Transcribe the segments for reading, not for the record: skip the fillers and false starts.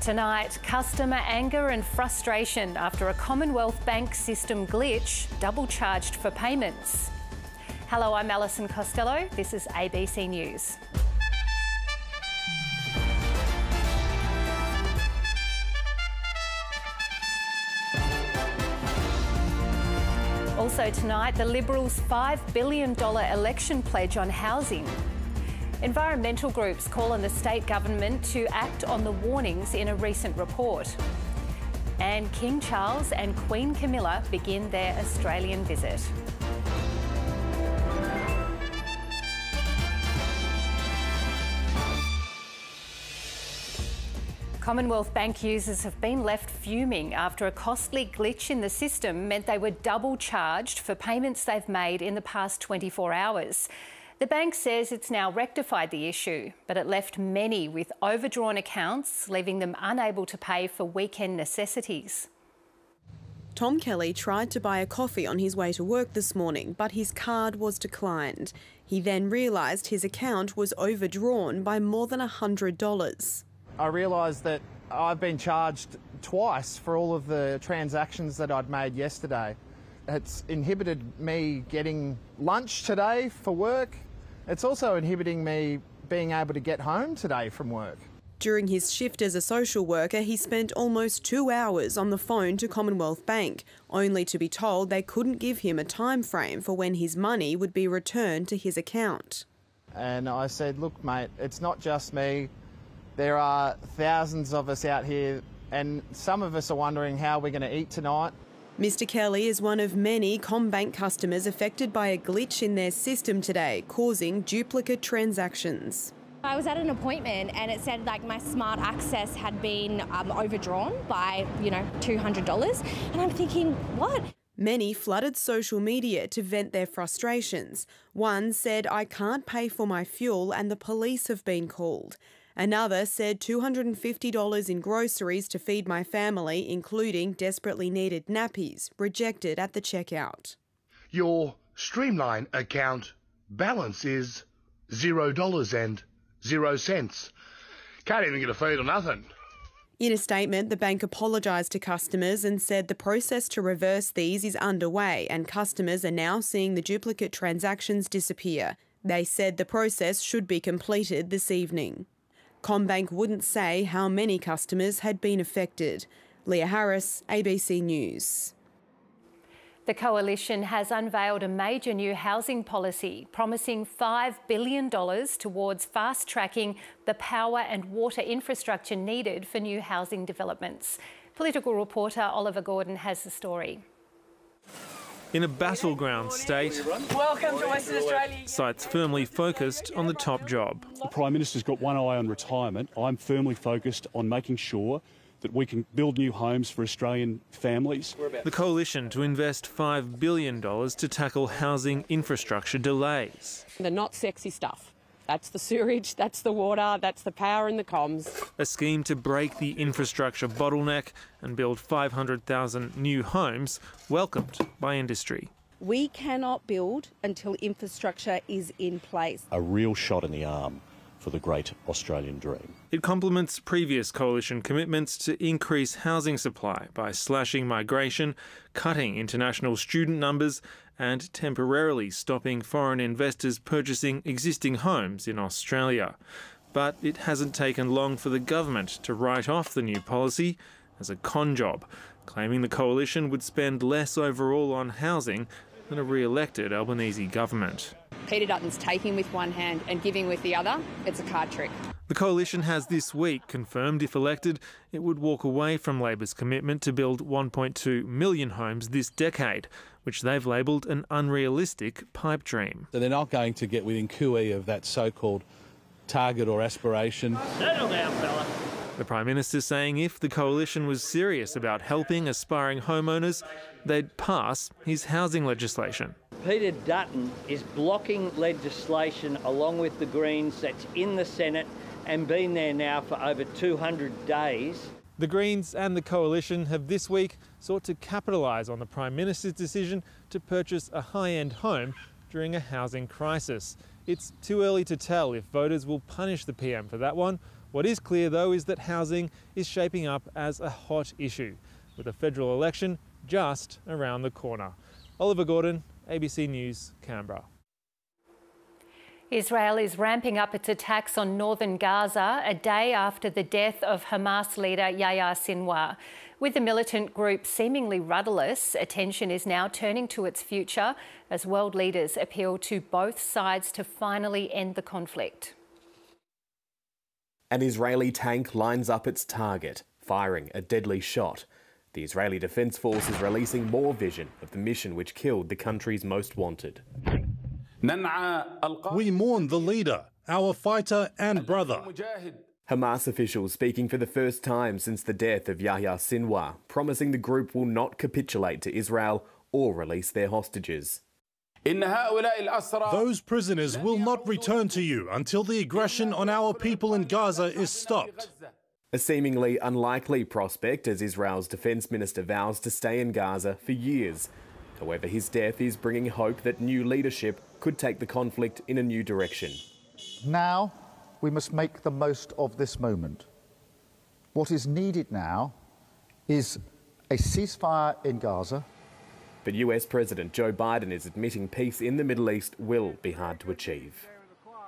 Tonight, customer anger and frustration after a Commonwealth Bank system glitch, double charged for payments. Hello, I'm Alison Costelloe. This is ABC News. Also tonight, the Liberals' $5 billion election pledge on housing. Environmental groups call on the state government to act on the warnings in a recent report. And King Charles and Queen Camilla begin their Australian visit. Commonwealth Bank users have been left fuming after a costly glitch in the system meant they were double charged for payments they've made in the past 24 hours. The bank says it's now rectified the issue, but it left many with overdrawn accounts, leaving them unable to pay for weekend necessities. Tom Kelly tried to buy a coffee on his way to work this morning, but his card was declined. He then realised his account was overdrawn by more than $100. I realised that I've been charged twice for all of the transactions that I'd made yesterday. It's inhibited me getting lunch today for work. It's also inhibiting me being able to get home today from work. During his shift as a social worker, he spent almost 2 hours on the phone to Commonwealth Bank, only to be told they couldn't give him a time frame for when his money would be returned to his account. And I said, look, mate, it's not just me. There are thousands of us out here, and some of us are wondering how we're going to eat tonight. Mr Kelly is one of many CommBank customers affected by a glitch in their system today, causing duplicate transactions. I was at an appointment and it said like my smart access had been overdrawn by, $200. And I'm thinking, what? Many flooded social media to vent their frustrations. One said, I can't pay for my fuel and the police have been called. Another said $250 in groceries to feed my family, including desperately needed nappies, rejected at the checkout. Your Streamline account balance is $0.00. Can't even get a feed or nothing. In a statement, the bank apologised to customers and said the process to reverse these is underway and customers are now seeing the duplicate transactions disappear. They said the process should be completed this evening. CommBank wouldn't say how many customers had been affected. Leah Harris, ABC News. The Coalition has unveiled a major new housing policy, promising $5 billion towards fast-tracking the power and water infrastructure needed for new housing developments. Political reporter Oliver Gordon has the story. In a battleground state, welcome to Western Australia. Sites firmly focused on the top job. The Prime Minister's got one eye on retirement. I'm firmly focused on making sure that we can build new homes for Australian families. The Coalition to invest $5 billion to tackle housing infrastructure delays. The not sexy stuff. That's the sewage, that's the water, that's the power and the comms. A scheme to break the infrastructure bottleneck and build 500,000 new homes, welcomed by industry. We cannot build until infrastructure is in place. A real shot in the arm for the great Australian dream. It complements previous Coalition commitments to increase housing supply by slashing migration, cutting international student numbers and temporarily stopping foreign investors purchasing existing homes in Australia. But it hasn't taken long for the government to write off the new policy as a con job, claiming the Coalition would spend less overall on housing than a re-elected Albanese government. Peter Dutton's taking with one hand and giving with the other. It's a card trick. The Coalition has this week confirmed, if elected, it would walk away from Labor's commitment to build 1.2 million homes this decade, which they've labelled an unrealistic pipe dream. So they're not going to get within cooee of that so-called target or aspiration. Settle down, fella. The Prime Minister saying if the Coalition was serious about helping aspiring homeowners, they'd pass his housing legislation. Peter Dutton is blocking legislation along with the Greens that's in the Senate and been there now for over 200 days. The Greens and the Coalition have this week sought to capitalise on the Prime Minister's decision to purchase a high-end home during a housing crisis. It's too early to tell if voters will punish the PM for that one. What is clear, though, is that housing is shaping up as a hot issue, with a federal election just around the corner. Oliver Gordon, ABC News, Canberra. Israel is ramping up its attacks on northern Gaza a day after the death of Hamas leader Yahya Sinwar. With the militant group seemingly rudderless, attention is now turning to its future as world leaders appeal to both sides to finally end the conflict. An Israeli tank lines up its target, firing a deadly shot. The Israeli Defence Force is releasing more vision of the mission which killed the country's most wanted. We mourn the leader, our fighter and brother. Hamas officials speaking for the first time since the death of Yahya Sinwar, promising the group will not capitulate to Israel or release their hostages. Those prisoners will not return to you until the aggression on our people in Gaza is stopped. A seemingly unlikely prospect as Israel's defence minister vows to stay in Gaza for years. However, his death is bringing hope that new leadership could take the conflict in a new direction. Now, we must make the most of this moment. What is needed now is a ceasefire in Gaza. But US President Joe Biden is admitting peace in the Middle East will be hard to achieve.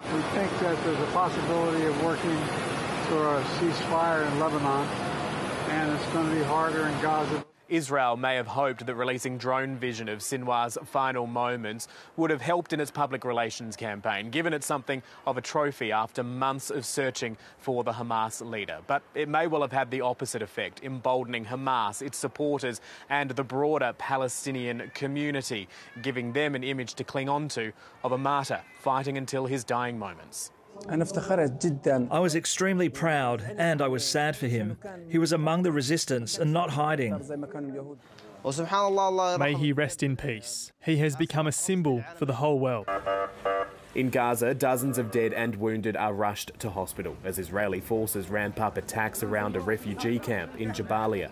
We think that there's a possibility of working for a ceasefire in Lebanon, and it's going to be harder in Gaza. Israel may have hoped that releasing drone vision of Sinwar's final moments would have helped in its public relations campaign, given it something of a trophy after months of searching for the Hamas leader. But it may well have had the opposite effect, emboldening Hamas, its supporters and the broader Palestinian community, giving them an image to cling on to of a martyr fighting until his dying moments. I was extremely proud and I was sad for him. He was among the resistance and not hiding. May he rest in peace. He has become a symbol for the whole world. In Gaza, dozens of dead and wounded are rushed to hospital as Israeli forces ramp up attacks around a refugee camp in Jabalia.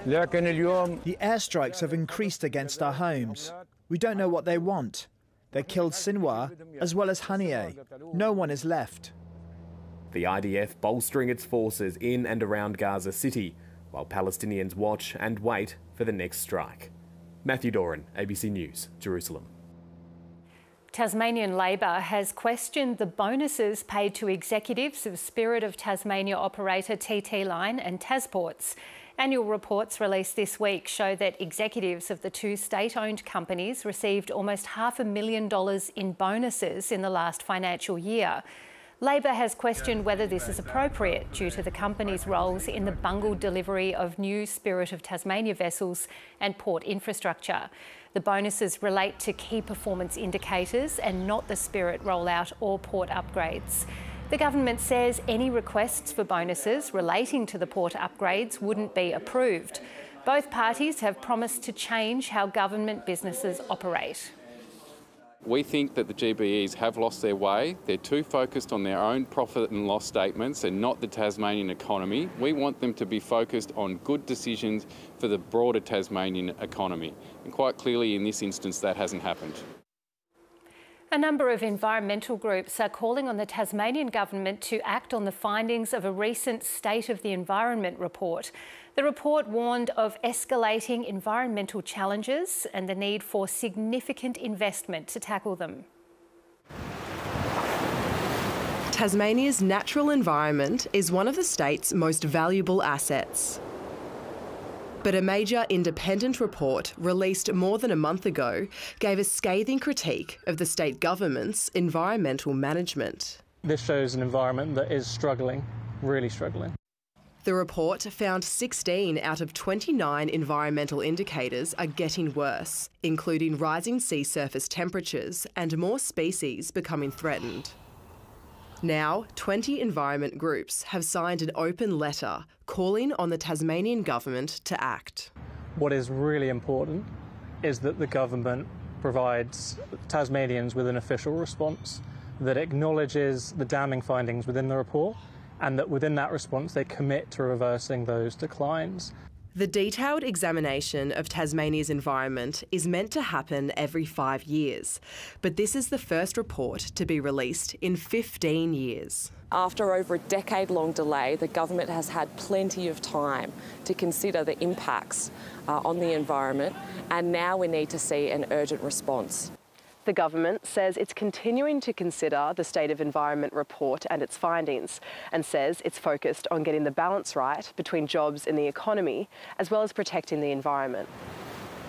The airstrikes have increased against our homes. We don't know what they want. They killed Sinwar as well as Haniyeh. No one is left. The IDF bolstering its forces in and around Gaza City, while Palestinians watch and wait for the next strike. Matthew Doran, ABC News, Jerusalem. Tasmanian Labor has questioned the bonuses paid to executives of Spirit of Tasmania operator TT Line and Tasports. Annual reports released this week show that executives of the two state-owned companies received almost $500,000 in bonuses in the last financial year. Labor has questioned whether this is appropriate due to the company's roles in the bungled delivery of new Spirit of Tasmania vessels and port infrastructure. The bonuses relate to key performance indicators and not the Spirit rollout or port upgrades. The government says any requests for bonuses relating to the port upgrades wouldn't be approved. Both parties have promised to change how government businesses operate. We think that the GBEs have lost their way. They're too focused on their own profit and loss statements and not the Tasmanian economy. We want them to be focused on good decisions for the broader Tasmanian economy. And quite clearly in this instance that hasn't happened. A number of environmental groups are calling on the Tasmanian government to act on the findings of a recent State of the Environment report. The report warned of escalating environmental challenges and the need for significant investment to tackle them. Tasmania's natural environment is one of the state's most valuable assets. But a major independent report released more than a month ago gave a scathing critique of the state government's environmental management. This shows an environment that is struggling, really struggling. The report found 16 out of 29 environmental indicators are getting worse, including rising sea surface temperatures and more species becoming threatened. Now, 20 environment groups have signed an open letter calling on the Tasmanian government to act. What is really important is that the government provides Tasmanians with an official response that acknowledges the damning findings within the report and that within that response they commit to reversing those declines. The detailed examination of Tasmania's environment is meant to happen every 5 years, but this is the first report to be released in 15 years. After over a decade-long delay, the government has had plenty of time to consider the impacts on the environment, and now we need to see an urgent response. The government says it's continuing to consider the State of Environment report and its findings, and says it's focused on getting the balance right between jobs and the economy, as well as protecting the environment.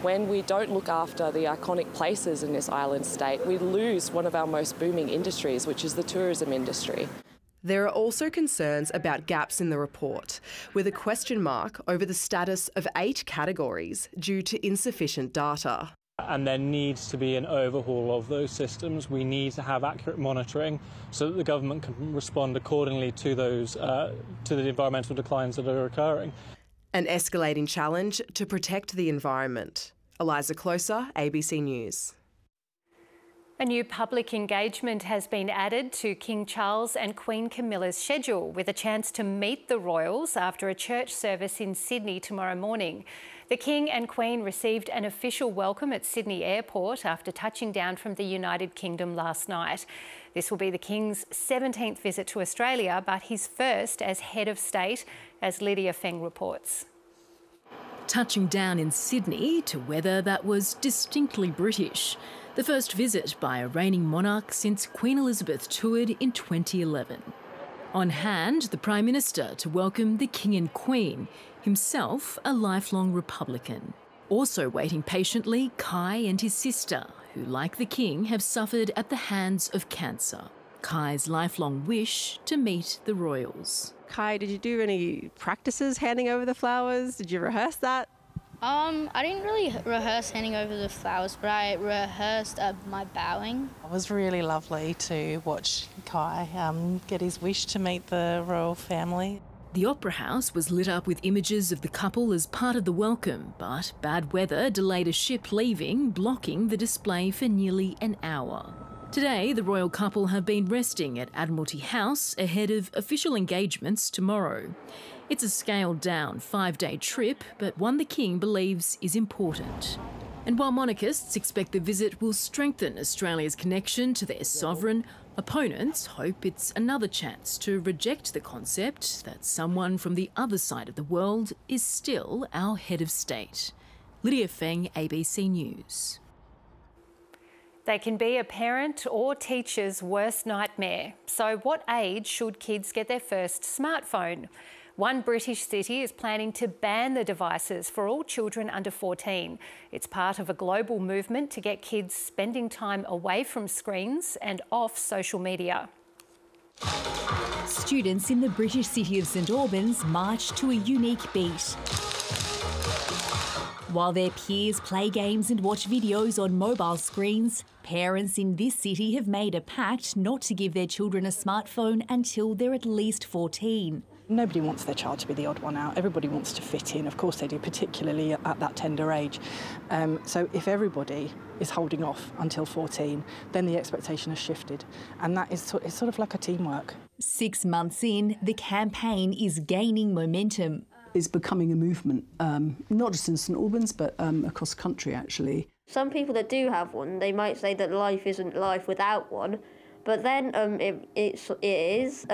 When we don't look after the iconic places in this island state, we lose one of our most booming industries, which is the tourism industry. There are also concerns about gaps in the report, with a question mark over the status of 8 categories due to insufficient data. And there needs to be an overhaul of those systems. We need to have accurate monitoring so that the government can respond accordingly to those to the environmental declines that are occurring. An escalating challenge to protect the environment. Eliza Closer, ABC News. A new public engagement has been added to King Charles and Queen Camilla's schedule, with a chance to meet the royals after a church service in Sydney tomorrow morning. The King and Queen received an official welcome at Sydney Airport after touching down from the United Kingdom last night. This will be the King's 17th visit to Australia, but his first as head of state, as Lydia Feng reports. Touching down in Sydney to weather that was distinctly British. The first visit by a reigning monarch since Queen Elizabeth toured in 2011. On hand, the Prime Minister to welcome the King and Queen, himself a lifelong Republican. Also waiting patiently, Kai and his sister, who, like the King, have suffered at the hands of cancer. Kai's lifelong wish to meet the royals. Kai, did you do any practices handing over the flowers? Did you rehearse that? I didn't really rehearse handing over the flowers, but I rehearsed my bowing. It was really lovely to watch Kai get his wish to meet the royal family. The Opera House was lit up with images of the couple as part of the welcome, but bad weather delayed a ship leaving, blocking the display for nearly an hour. Today, the royal couple have been resting at Admiralty House ahead of official engagements tomorrow. It's a scaled-down 5-day trip, but one the King believes is important. And while monarchists expect the visit will strengthen Australia's connection to their sovereign, opponents hope it's another chance to reject the concept that someone from the other side of the world is still our head of state. Lydia Feng, ABC News. They can be a parent or teacher's worst nightmare. So what age should kids get their first smartphone? One British city is planning to ban the devices for all children under 14. It's part of a global movement to get kids spending time away from screens and off social media. Students in the British city of St Albans march to a unique beat. While their peers play games and watch videos on mobile screens, parents in this city have made a pact not to give their children a smartphone until they're at least 14. Nobody wants their child to be the odd one out. Everybody wants to fit in. Of course they do, particularly at that tender age. So if everybody is holding off until 14, then the expectation has shifted. And that is it's sort of like a teamwork. 6 months in, the campaign is gaining momentum. It's becoming a movement, not just in St Albans, but across the country, actually. Some people that do have one, they might say that life isn't life without one, but then it is.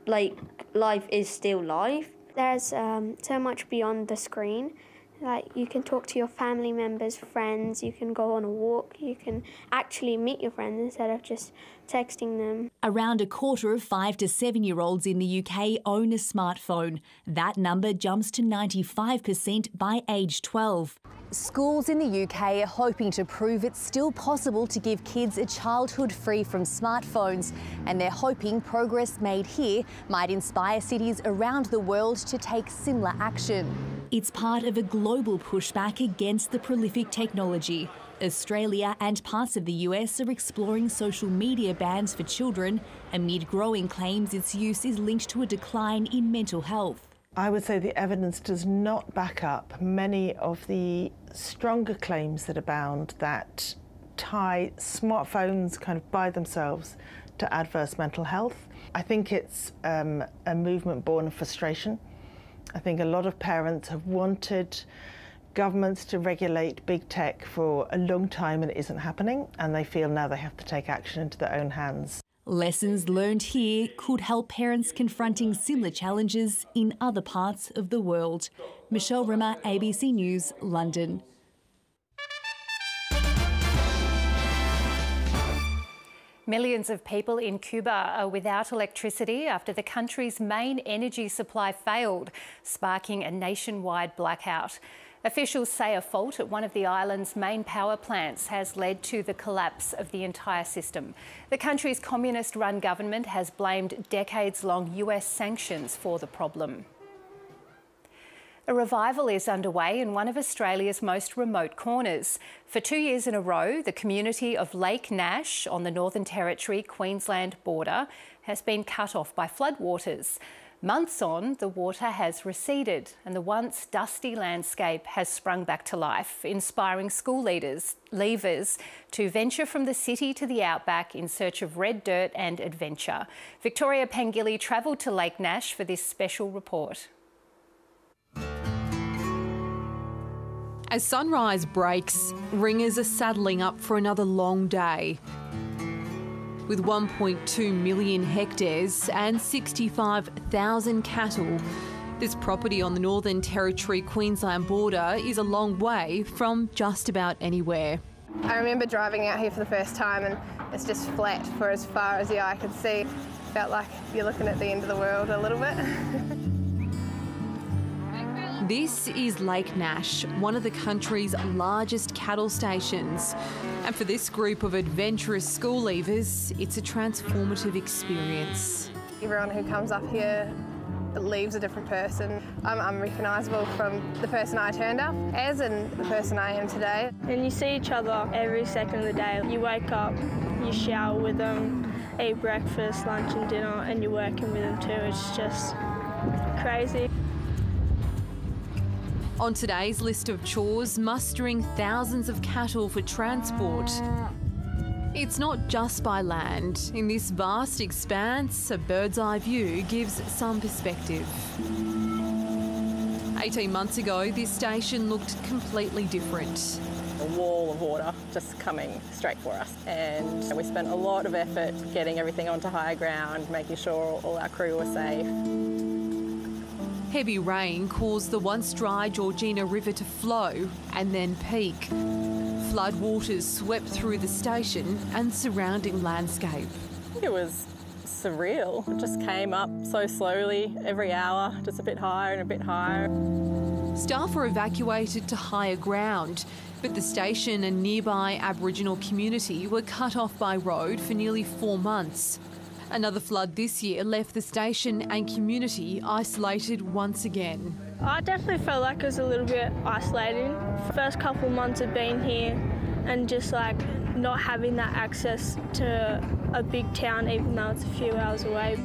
Like, life is still life. There's so much beyond the screen. Like, you can talk to your family members, friends, you can go on a walk, you can actually meet your friends instead of just texting them. Around a quarter of 5 to 7-year-olds in the UK own a smartphone. That number jumps to 95% by age 12. Schools in the UK are hoping to prove it's still possible to give kids a childhood free from smartphones, and they're hoping progress made here might inspire cities around the world to take similar action. It's part of a global pushback against the prolific technology. Australia and parts of the US are exploring social media bans for children amid growing claims its use is linked to a decline in mental health. I would say the evidence does not back up many of the stronger claims that abound that tie smartphones kind of by themselves to adverse mental health. I think it's a movement born of frustration I think a lot of parents have wanted governments to regulate big tech for a long time and it isn't happening, and they feel now they have to take action into their own hands. Lessons learned here could help parents confronting similar challenges in other parts of the world. Michelle Rimmer, ABC News, London. Millions of people in Cuba are without electricity after the country's main energy supply failed, sparking a nationwide blackout. Officials say a fault at one of the island's main power plants has led to the collapse of the entire system. The country's communist-run government has blamed decades-long US sanctions for the problem. A revival is underway in one of Australia's most remote corners. For 2 years in a row, the community of Lake Nash on the Northern Territory-Queensland border has been cut off by floodwaters. Months on, the water has receded and the once dusty landscape has sprung back to life, inspiring school leavers to venture from the city to the outback in search of red dirt and adventure. Victoria Pengilly travelled to Lake Nash for this special report. As sunrise breaks, ringers are saddling up for another long day. With 1.2 million hectares and 65,000 cattle, this property on the Northern Territory-Queensland border is a long way from just about anywhere. I remember driving out here for the first time and it's just flat for as far as the eye could see. Felt like you're looking at the end of the world a little bit. This is Lake Nash, one of the country's largest cattle stations. And for this group of adventurous school leavers, it's a transformative experience. Everyone who comes up here leaves a different person. I'm unrecognisable from the person I turned up as and the person I am today. And you see each other every second of the day. You wake up, you shower with them, eat breakfast, lunch and dinner, and you're working with them too. It's just crazy. On today's list of chores, mustering thousands of cattle for transport. It's not just by land. In this vast expanse, a bird's eye view gives some perspective. 18 months ago, this station looked completely different. A wall of water just coming straight for us, and we spent a lot of effort getting everything onto higher ground, making sure all our crew were safe. Heavy rain caused the once dry Georgina River to flow and then peak. Flood waters swept through the station and surrounding landscape. It was surreal. It just came up so slowly every hour, just a bit higher and a bit higher. Staff were evacuated to higher ground, but the station and nearby Aboriginal community were cut off by road for nearly 4 months. Another flood this year left the station and community isolated once again. I definitely felt like it was a little bit isolating. The first couple of months of being here and just like not having that access to a big town even though it's a few hours away.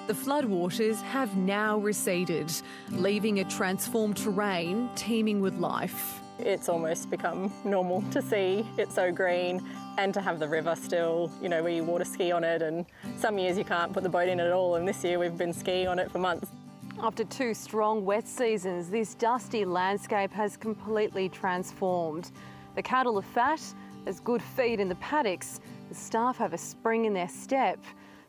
The floodwaters have now receded, leaving a transformed terrain teeming with life. It's almost become normal to see it so green and to have the river still, you know, where you water ski on it, and some years you can't put the boat in at all, and this year we've been skiing on it for months. After 2 strong wet seasons, this dusty landscape has completely transformed. The cattle are fat, there's good feed in the paddocks, the staff have a spring in their step.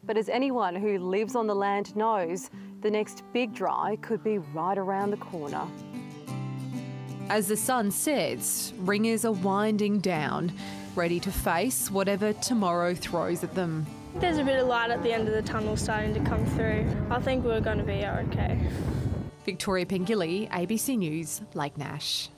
But as anyone who lives on the land knows, the next big dry could be right around the corner. As the sun sets, ringers are winding down, ready to face whatever tomorrow throws at them. There's a bit of light at the end of the tunnel starting to come through. I think we're going to be okay. Victoria Pengilly, ABC News, Lake Nash.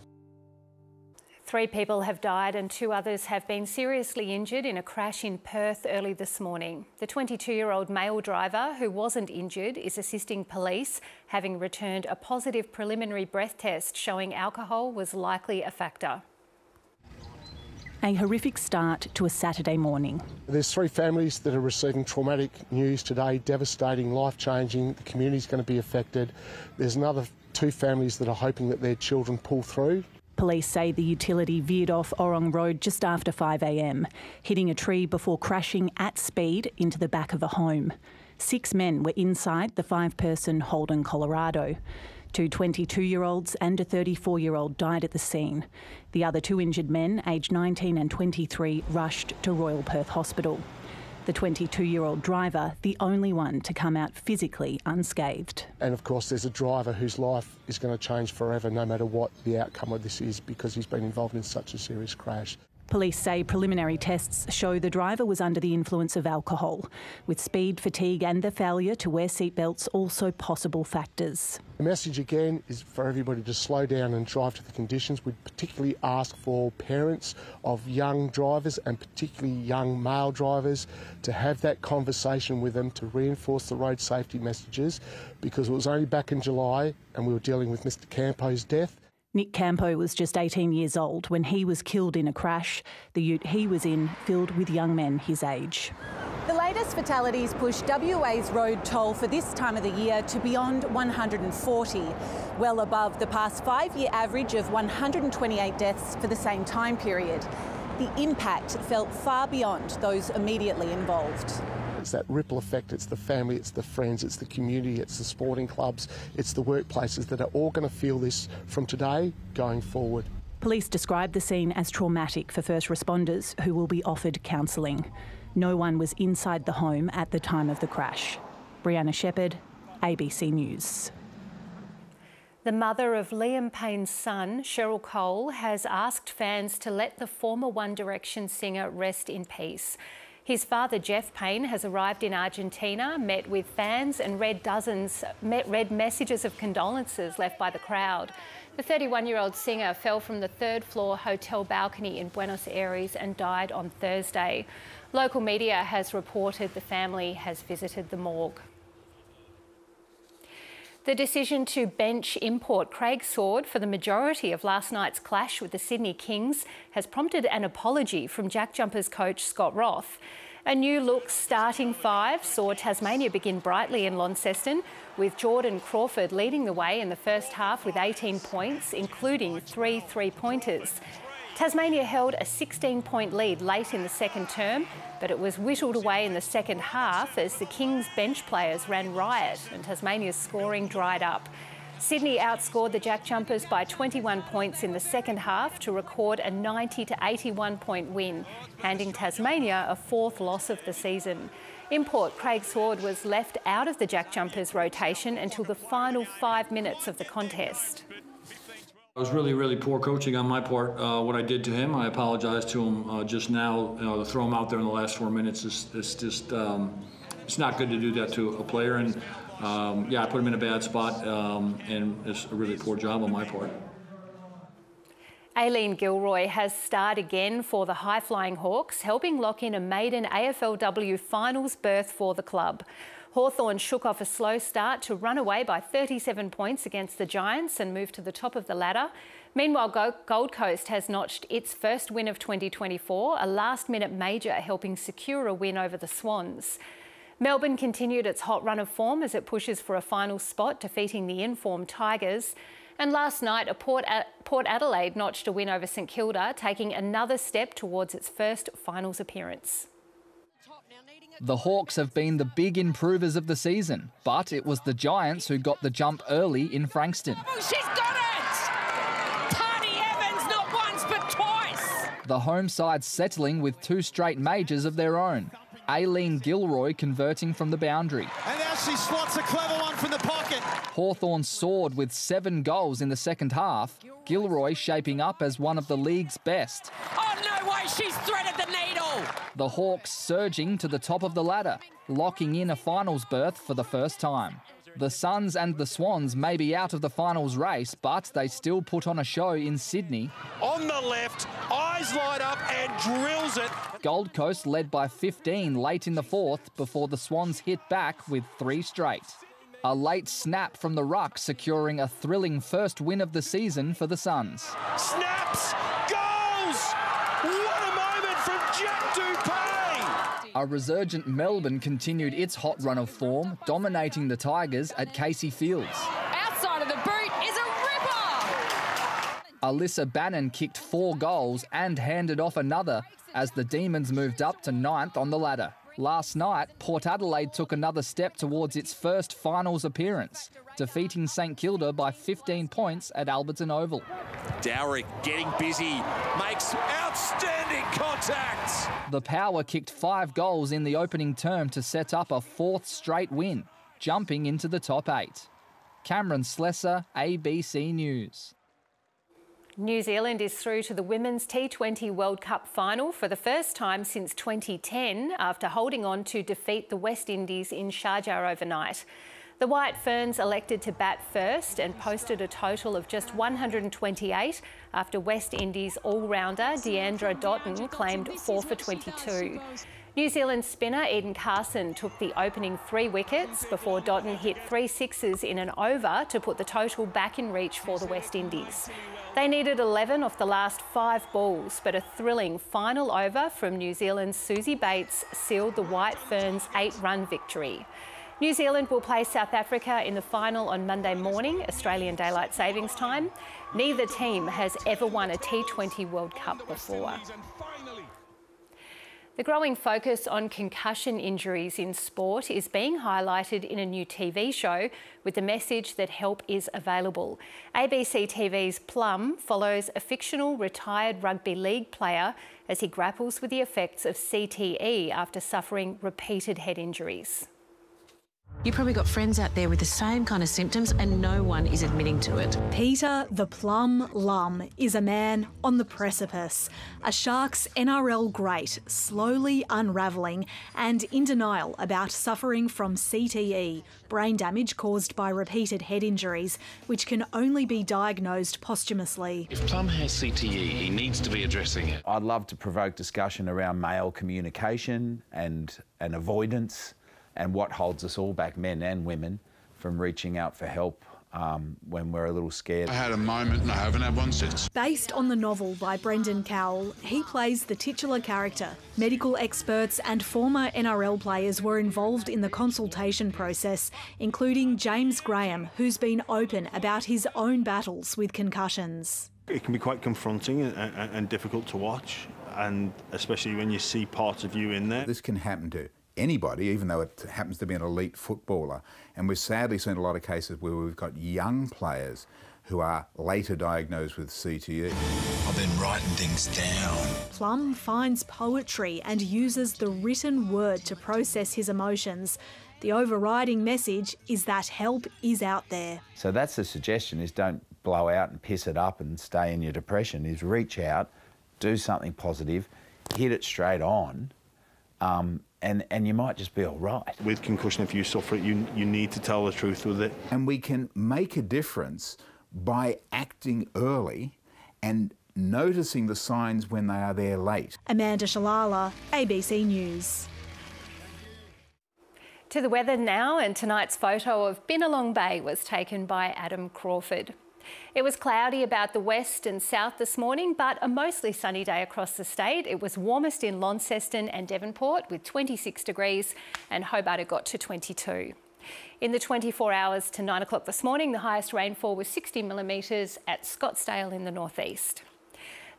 3 people have died and 2 others have been seriously injured in a crash in Perth early this morning. The 22-year-old male driver, who wasn't injured, is assisting police, having returned a positive preliminary breath test showing alcohol was likely a factor. A horrific start to a Saturday morning. There's 3 families that are receiving traumatic news today, devastating, life-changing. The community's going to be affected. There's another 2 families that are hoping that their children pull through. Police say the utility veered off Orong Road just after 5 a.m, hitting a tree before crashing at speed into the back of a home. 6 men were inside the 5-person Holden Colorado. 2 22-year-olds and a 34-year-old died at the scene. The other 2 injured men, aged 19 and 23, rushed to Royal Perth Hospital. The 22-year-old driver, the only one to come out physically unscathed. And of course there's a driver whose life is going to change forever no matter what the outcome of this is, because he's been involved in such a serious crash. Police say preliminary tests show the driver was under the influence of alcohol, with speed, fatigue and the failure to wear seatbelts also possible factors. The message again is for everybody to slow down and drive to the conditions. We'd particularly ask for parents of young drivers and particularly young male drivers to have that conversation with them to reinforce the road safety messages, because it was only back in July and we were dealing with Mr Campo's death. Nick Campo was just 18 years old when he was killed in a crash. The ute he was in filled with young men his age. The latest fatalities push WA's road toll for this time of the year to beyond 140, well above the past 5-year average of 128 deaths for the same time period. The impact felt far beyond those immediately involved. It's that ripple effect, it's the family, it's the friends, it's the community, it's the sporting clubs, it's the workplaces that are all going to feel this from today going forward. Police described the scene as traumatic for first responders who will be offered counselling. No one was inside the home at the time of the crash. Brianna Shepherd, ABC News. The mother of Liam Payne's son, Cheryl Cole, has asked fans to let the former One Direction singer rest in peace. His father, Jeff Payne, has arrived in Argentina, met with fans and read messages of condolences left by the crowd. The 31-year-old singer fell from the 3rd-floor hotel balcony in Buenos Aires and died on Thursday. Local media has reported the family has visited the morgue. The decision to bench import Craig Sword for the majority of last night's clash with the Sydney Kings has prompted an apology from Jack Jumpers coach Scott Roth. A new look starting 5 saw Tasmania begin brightly in Launceston, with Jordan Crawford leading the way in the first half with 18 points, including 3 three-pointers. Tasmania held a 16-point lead late in the second term, but it was whittled away in the second half as the Kings bench players ran riot and Tasmania's scoring dried up. Sydney outscored the Jack Jumpers by 21 points in the second half to record a 90 to 81 point win, handing Tasmania a 4th loss of the season. Import Craig Sword was left out of the Jack Jumpers rotation until the final 5 minutes of the contest. It was really poor coaching on my part. What I did to him, I apologized to him just now. To throw him out there in the last 4 minutes is just it's not good to do that to a player. And yeah, I put him in a bad spot, and it's a really poor job on my part. Aileen Gilroy has starred again for the high-flying Hawks, helping lock in a maiden AFLW finals berth for the club. Hawthorn shook off a slow start to run away by 37 points against the Giants and move to the top of the ladder. Meanwhile, Gold Coast has notched its first win of 2024, a last-minute major helping secure a win over the Swans. Melbourne continued its hot run of form as it pushes for a final spot, defeating the in-form Tigers. And last night, Port Adelaide notched a win over St Kilda, taking another step towards its first finals appearance. The Hawks have been the big improvers of the season, but it was the Giants who got the jump early in Frankston. Oh, she's got it! Tani Evans, not once but twice! The home side settling with 2 straight majors of their own. Aileen Gilroy converting from the boundary. And now she slots a clever one from the pocket. Hawthorn soared with 7 goals in the second half. Gilroy shaping up as one of the league's best. Oh, no way, she's threaded the needle! The Hawks surging to the top of the ladder, locking in a finals berth for the first time. The Suns and the Swans may be out of the finals race, but they still put on a show in Sydney. On the left, eyes light up and drills it. Gold Coast led by 15 late in the 4th before the Swans hit back with 3 straight. A late snap from the ruck securing a thrilling first win of the season for the Suns. Snaps! Goals! What a moment from Jack Dupay! A resurgent Melbourne continued its hot run of form, dominating the Tigers at Casey Fields. Outside of the boot is a ripper! Alyssa Bannon kicked 4 goals and handed off another as the Demons moved up to 9th on the ladder. Last night, Port Adelaide took another step towards its first finals appearance, defeating St Kilda by 15 points at Alberton Oval. Dowrick getting busy, makes outstanding contact. The Power kicked 5 goals in the opening term to set up a 4th straight win, jumping into the top 8. Cameron Slesser, ABC News. New Zealand is through to the Women's T20 World Cup final for the first time since 2010 after holding on to defeat the West Indies in Sharjah overnight. The White Ferns elected to bat first and posted a total of just 128 after West Indies all-rounder Deandra Dottin claimed 4 for 22. New Zealand spinner Eden Carson took the opening 3 wickets before Dottin hit 3 sixes in an over to put the total back in reach for the West Indies. They needed 11 off the last 5 balls, but a thrilling final over from New Zealand's Susie Bates sealed the White Ferns' 8-run victory. New Zealand will play South Africa in the final on Monday morning, Australian Daylight Savings Time. Neither team has ever won a T20 World Cup before. The growing focus on concussion injuries in sport is being highlighted in a new TV show with the message that help is available. ABC TV's Plum follows a fictional retired rugby league player as he grapples with the effects of CTE after suffering repeated head injuries. You probably got friends out there with the same kind of symptoms and no one is admitting to it. Peter the Plum Lum is a man on the precipice. A Sharks NRL great, slowly unravelling and in denial about suffering from CTE, brain damage caused by repeated head injuries, which can only be diagnosed posthumously. If Plum has CTE, he needs to be addressing it. I'd love to provoke discussion around male communication and avoidance, and what holds us all back, men and women, from reaching out for help when we're a little scared. I had a moment and I haven't had one since. Based on the novel by Brendan Cowell, he plays the titular character. Medical experts and former NRL players were involved in the consultation process, including James Graham, who's been open about his own battles with concussions. It can be quite confronting and difficult to watch, and especially when you see parts of you in there. This can happen to anybody, even though it happens to be an elite footballer. And we've sadly seen a lot of cases where we've got young players who are later diagnosed with CTE. I've been writing things down. Plum finds poetry and uses the written word to process his emotions. The overriding message is that help is out there. So that's the suggestion, is don't blow out and piss it up and stay in your depression, is reach out, do something positive, hit it straight on, and you might just be all right. With concussion, if you suffer it, you need to tell the truth with it. And we can make a difference by acting early and noticing the signs when they are there late. Amanda Shalala, ABC News. To the weather now, and tonight's photo of Binalong Bay was taken by Adam Crawford. It was cloudy about the west and south this morning, but a mostly sunny day across the state. It was warmest in Launceston and Devonport with 26 degrees, and Hobart got to 22. In the 24 hours to 9 o'clock this morning, the highest rainfall was 60 millimetres at Scottsdale in the northeast.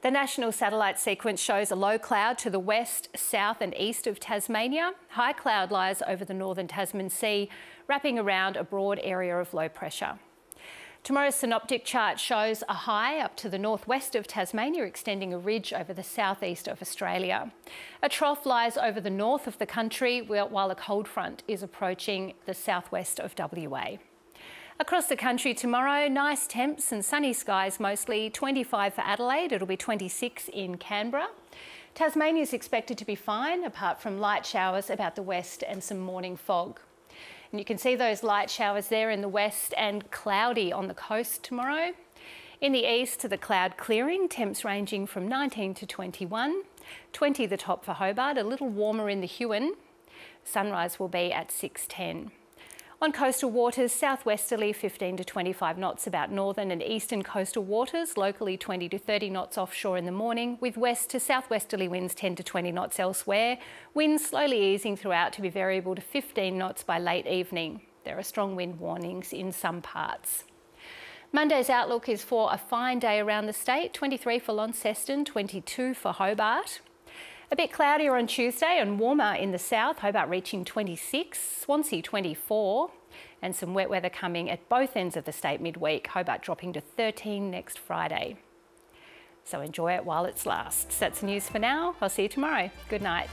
The national satellite sequence shows a low cloud to the west, south and east of Tasmania. High cloud lies over the northern Tasman Sea, wrapping around a broad area of low pressure. Tomorrow's synoptic chart shows a high up to the northwest of Tasmania, extending a ridge over the southeast of Australia. A trough lies over the north of the country, while a cold front is approaching the southwest of WA. Across the country tomorrow, nice temps and sunny skies mostly, 25 for Adelaide, it'll be 26 in Canberra. Tasmania is expected to be fine, apart from light showers about the west and some morning fog. And you can see those light showers there in the west and cloudy on the coast tomorrow. In the east, the cloud clearing, temps ranging from 19 to 21. 20 the top for Hobart, a little warmer in the Huon. Sunrise will be at 6:10. On coastal waters, southwesterly 15 to 25 knots about northern and eastern coastal waters, locally 20 to 30 knots offshore in the morning, with west to southwesterly winds 10 to 20 knots elsewhere. Winds slowly easing throughout to be variable to 15 knots by late evening. There are strong wind warnings in some parts. Monday's outlook is for a fine day around the state, 23 for Launceston, 22 for Hobart. A bit cloudier on Tuesday and warmer in the south, Hobart reaching 26, Swansea 24, and some wet weather coming at both ends of the state midweek, Hobart dropping to 13 next Friday. So enjoy it while it lasts. That's the news for now. I'll see you tomorrow. Good night.